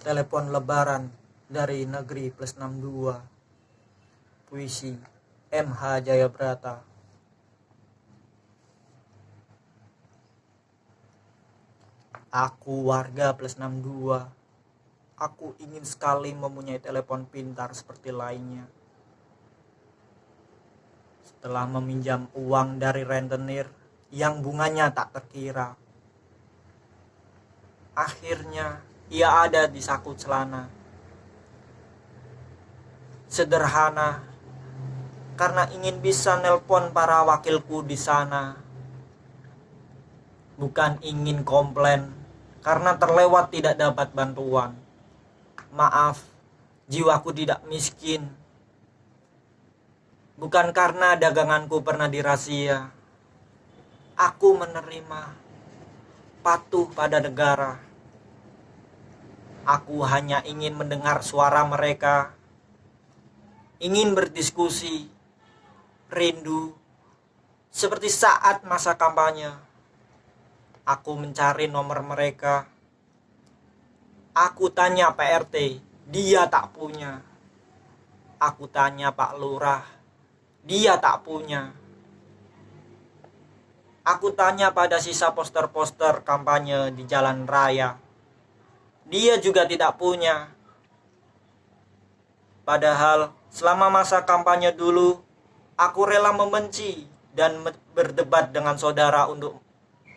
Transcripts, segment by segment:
Telepon lebaran dari negeri +62. Puisi M.H. Jayabrata. Aku warga +62. Aku ingin sekali mempunyai telepon pintar seperti lainnya. Setelah meminjam uang dari rentenir yang bunganya tak terkira, akhirnya ia ada di saku celana. Sederhana, karena ingin bisa nelpon para wakilku di sana. Bukan ingin komplain, karena terlewat tidak dapat bantuan. Maaf, jiwaku tidak miskin. Bukan karena daganganku pernah dirazia. Aku menerima, patuh pada negara. Aku hanya ingin mendengar suara mereka, ingin berdiskusi, rindu, seperti saat masa kampanye. Aku mencari nomor mereka. Aku tanya PRT, dia tak punya. Aku tanya Pak Lurah, dia tak punya. Aku tanya pada sisa poster-poster kampanye di jalan raya, dia juga tidak punya. Padahal selama masa kampanye dulu, aku rela membenci dan berdebat dengan saudara untuk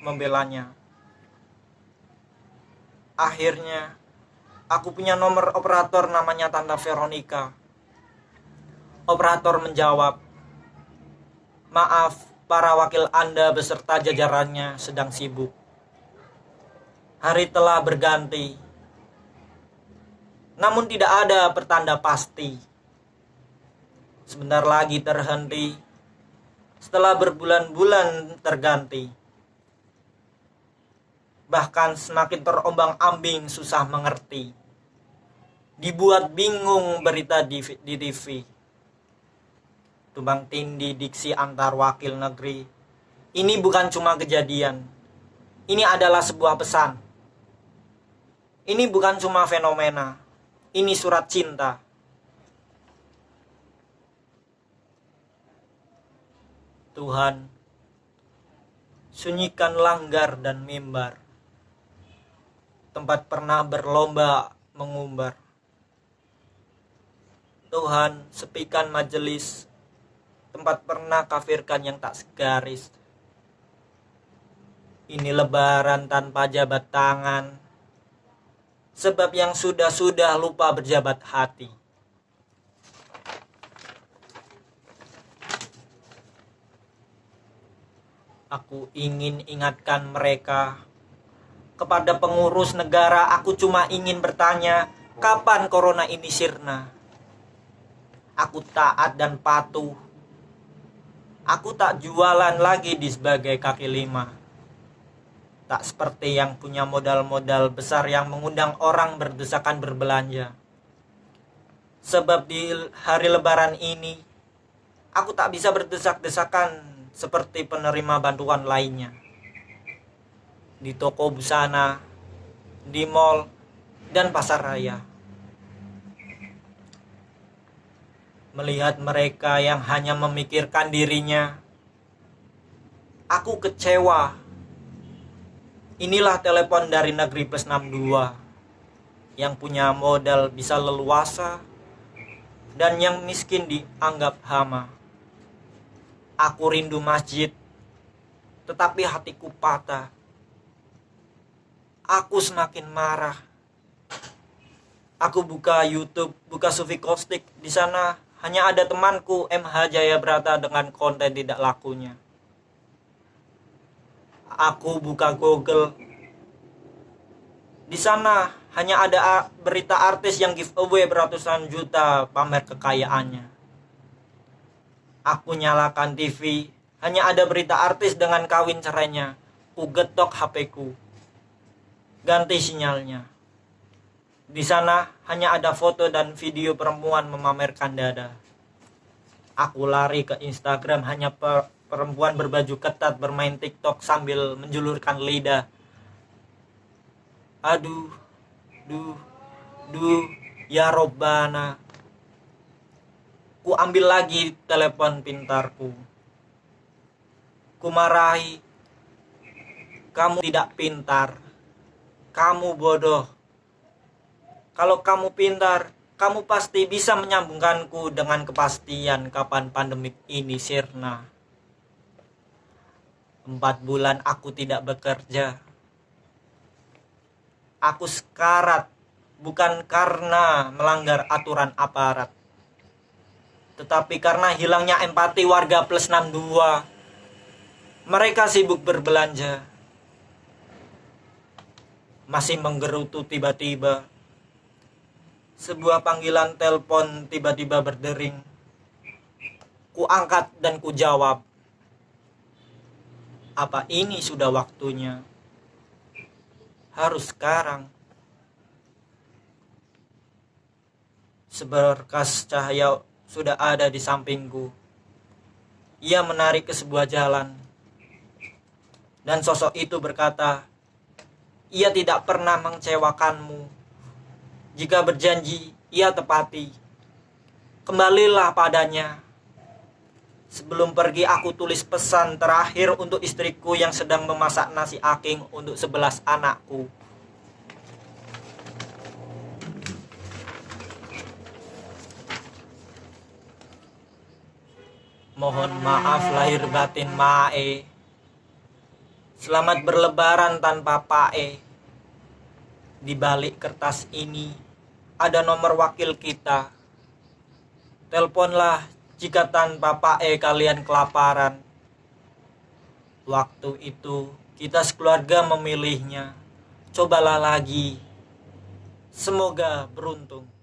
membelanya. Akhirnya, aku punya nomor operator namanya Tante Veronica. Operator menjawab, "Maaf, para wakil Anda beserta jajarannya sedang sibuk. Hari telah berganti. Namun tidak ada pertanda pasti. Sebentar lagi terhenti. Setelah berbulan-bulan terganti. Bahkan semakin terombang-ambing susah mengerti. Dibuat bingung berita di TV. Tumbang tindih diksi antar wakil negeri. Ini bukan cuma kejadian. Ini adalah sebuah pesan. Ini bukan cuma fenomena. Ini surat cinta. Tuhan, sunyikan langgar dan mimbar, tempat pernah berlomba mengumbar. Tuhan, sepikan majelis, tempat pernah kafirkan yang tak segaris. Ini lebaran tanpa jabat tangan, sebab yang sudah-sudah lupa berjabat hati. Aku ingin ingatkan mereka. Kepada pengurus negara, aku cuma ingin bertanya, kapan corona ini sirna? Aku taat dan patuh. Aku tak jualan lagi di sebagai kaki lima. Tak seperti yang punya modal-modal besar yang mengundang orang berdesakan berbelanja. Sebab di hari lebaran ini, aku tak bisa berdesak-desakan seperti penerima bantuan lainnya. Di toko busana, di mall, dan pasar raya. Melihat mereka yang hanya memikirkan dirinya, aku kecewa. Inilah telepon dari negeri +62 yang punya modal bisa leluasa dan yang miskin dianggap hama. Aku rindu masjid, tetapi hatiku patah. Aku semakin marah. Aku buka YouTube, buka Sufi Kostik. Di sana hanya ada temanku M.H. Jayabrata dengan konten tidak lakunya. Aku buka Google. Di sana hanya ada berita artis yang giveaway beratusan juta pamer kekayaannya. Aku nyalakan TV, hanya ada berita artis dengan kawin cerainya. Ku getok HP-ku. Ganti sinyalnya. Di sana hanya ada foto dan video perempuan memamerkan dada. Aku lari ke Instagram, hanya perempuan berbaju ketat bermain TikTok sambil menjulurkan lidah. Aduh, Duh, ya Robbana. Ku ambil lagi telepon pintarku. Ku marahi. Kamu tidak pintar. Kamu bodoh. Kalau kamu pintar, kamu pasti bisa menyambungkanku dengan kepastian kapan pandemik ini sirna. 4 bulan aku tidak bekerja. Aku sekarat, bukan karena melanggar aturan aparat, tetapi karena hilangnya empati warga plus 62. Mereka sibuk berbelanja. Masih menggerutu tiba-tiba. Sebuah panggilan telepon tiba-tiba berdering. Ku angkat dan ku jawab. Apa ini sudah waktunya? Harus sekarang. Seberkas cahaya sudah ada di sampingku. Ia menarik ke sebuah jalan. Dan sosok itu berkata, ia tidak pernah mengecewakanmu. Jika berjanji, ia tepati. Kembalilah padanya. Sebelum pergi aku tulis pesan terakhir untuk istriku yang sedang memasak nasi aking untuk 11 anakku. Mohon maaf lahir batin Mae. Selamat berlebaran tanpa Pae. Di balik kertas ini ada nomor wakil kita. Teleponlah jika tanpa Pae kalian kelaparan. Waktu itu kita sekeluarga memilihnya. Cobalah lagi. Semoga beruntung.